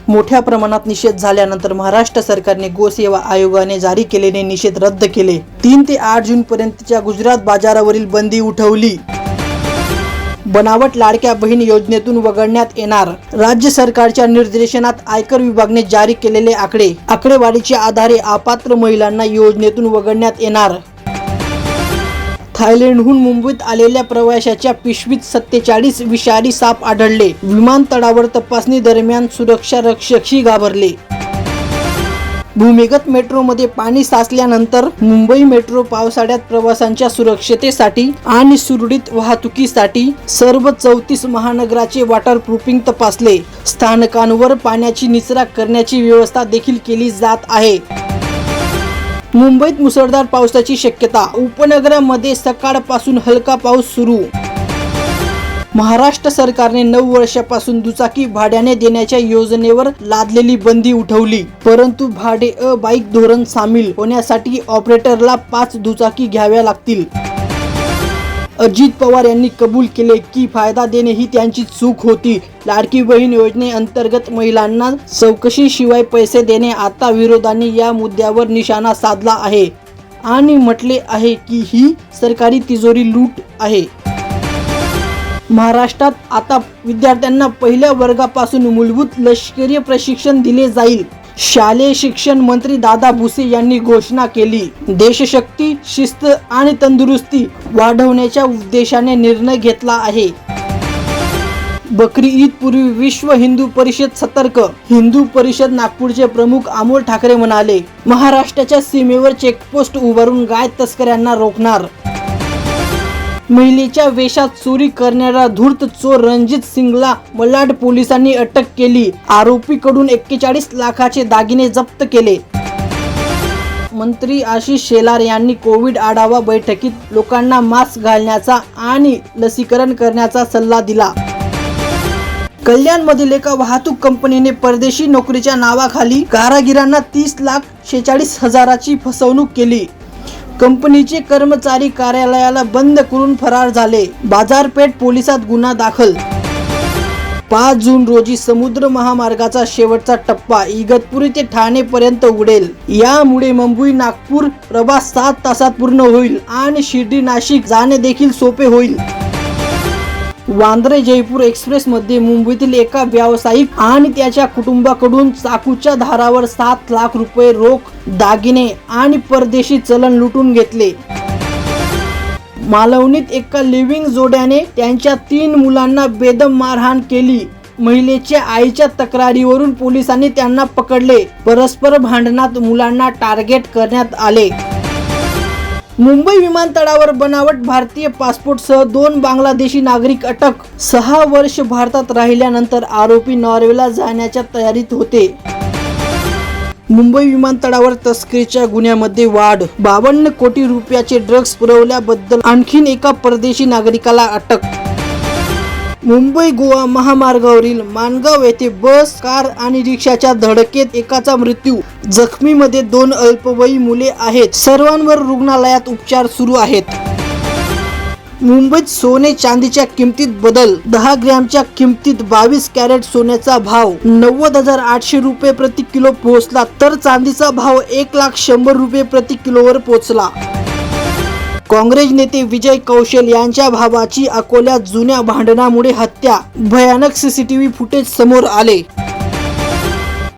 मोठ्या प्रमाणात निषेध झाल्यानंतर महाराष्ट्र सरकारने गोसेवा आयोगाने जारी केलेले निषेध रद्द केले. 3 ते 8 जून पर्यंतच्या गुजरात बाजारावरील बंदी उठवली. बनावट लाडक्या बहीण योजनेतून वगळण्यात येणार. राज्य सरकारच्या निर्देशनात आयकर विभागाने जारी केलेले आकडेवारीच्या आधारे अपात्र महिलांना योजनेतून वगळण्यात येणार. थायलंडहून मुंबईत आलेल्या प्रवाशाच्या पिशवीत 47 विषारी साप आढळले. विमानतळावर तपासणी दरम्यान सुरक्षा रक्षकही घाबरले. भूमिगत मेट्रोमध्ये पाणी साचल्यानंतर मुंबई मेट्रो पावसाळ्यात प्रवाशांच्या सुरक्षतेसाठी आणि सुरळीत वाहतुकीसाठी सर्व 34 महानगराचे वॉटरप्रूफिंग तपासले. स्थानकांवर पाण्याची निचरा करण्याची व्यवस्था देखील केली जात आहे. मुंबईत मुसळधार पावसाची शक्यता. उपनगरामध्ये सकाळपासून हलका पाऊस सुरू. महाराष्ट्र सरकारने 9 वर्षापासून दुचाकी भाड्याने देण्याच्या योजनेवर लादलेली बंदी उठवली. परंतु भाडे बाईक धोरण सामील होण्यासाठी ऑपरेटरला 5 दुचाकी घ्याव्या लागतील. अजित पवार यांनी कबूल केले की फायदा देणे ही त्यांची चूक होती. लाडकी बहीण योजनेअंतर्गत महिलांना चौकशीशिवाय पैसे देणे. आता विरोधाने या मुद्द्यावर निशाणा साधला आहे आणि म्हटले आहे की ही सरकारी तिजोरी लूट आहे. महाराष्ट्रात आता विद्यार्थ्यांना पहिल्या वर्गापासून मूलभूत लष्करी प्रशिक्षण दिले जाईल. शालेय शिक्षण मंत्री दादा भुसे यांनी घोषणा केली. देशशक्ती, शिस्त आणि तंदुरुस्ती वाढवण्याच्या उद्देशाने निर्णय घेतला आहे. बकरी ईद पूर्वी विश्व हिंदू परिषद सतर्क. हिंदू परिषद नागपूरचे प्रमुख अमोल ठाकरे म्हणाले, महाराष्ट्राच्या सीमेवर चेकपोस्ट उभारून गाय तस्करांना रोखणार. महिलेच्या वेशात चोरी करणारा धूर्त चोर रणजित सिंगला मलाड पोलिसांनी अटक केली. आरोपीकडून 41 लाखाचे दागिने जप्त केले. मंत्री आशिष शेलार यांनी कोविड आढावा बैठकीत लोकांना मास्क घालण्याचा आणि लसीकरण करण्याचा सल्ला दिला. कल्याणमधील एका वाहतूक कंपनीने परदेशी नोकरीच्या नावाखाली कारागिरांना 30,46,000ची फसवणूक केली. कंपनीचे कर्मचारी कार्यालयाला बंद करून फरार झाले. बाजारपेठ पोलिसात गुन्हा दाखल. 5 जून रोजी समुद्र महामार्गाचा शेवटचा टप्पा इगतपुरी ते ठाणे पर्यंत उघडेल. यामुळे मुंबई नागपूर प्रवास 7 तासात पूर्ण होईल आणि शिर्डी नाशिक जाणे देखील सोपे होईल. वांद्रे जयपूर एक्सप्रेस मध्ये मुंबईतील एका व्यावसायिक आणि त्याच्या कुटुंबाकडून चाकूच्या धारावर 7 लाख रुपये रोख, दागिने आणि परदेशी चलन लुटून घेतले. मालवणीत एका लिव्हिंग जोड्याने त्यांच्या 3 मुलांना बेदम मारहाण केली. महिलेच्या आईच्या तक्रारीवरून पोलिसांनी त्यांना पकडले. परस्पर भांडणात मुलांना टार्गेट करण्यात आले. मुंबई विमानतळावर बनावट भारतीय पासपोर्टसह 2 बांगलादेशी नागरिक अटक. 6 वर्ष भारतात राहिल्यानंतर आरोपी नॉर्वेला जाण्याच्या तयारीत होते. मुंबई विमानतळावर तस्करीच्या गुन्ह्यामध्ये वाढ. 52 कोटी रुपयाचे ड्रग्ज पुरवल्याबद्दल आणखीन एका परदेशी नागरिकाला अटक. मुंबई गोवा महामार्गावरील माणगाव येथे बस, कार आणि रिक्षाच्या धडकेत एकाचा मृत्यू. जखमीमध्ये 2 अल्पवयीन मुले आहेत. सर्वांवर रुग्णालयात उपचार सुरू आहेत. मुंबईत सोने चांदीच्या किमतीत बदल. 10 ग्रॅमच्या किमतीत 22 कॅरेट सोन्याचा भाव 90,800 रुपये प्रति किलो पोहोचला, तर चांदीचा भाव 1,100,000 रुपये प्रति किलोवर पोहोचला. काँग्रेस नेते विजय कौशल यांच्या भावाची अकोल्यात जुन्या भांडणामुळे हत्या. भयानक सीसीटीव्ही फुटेज समोर आले.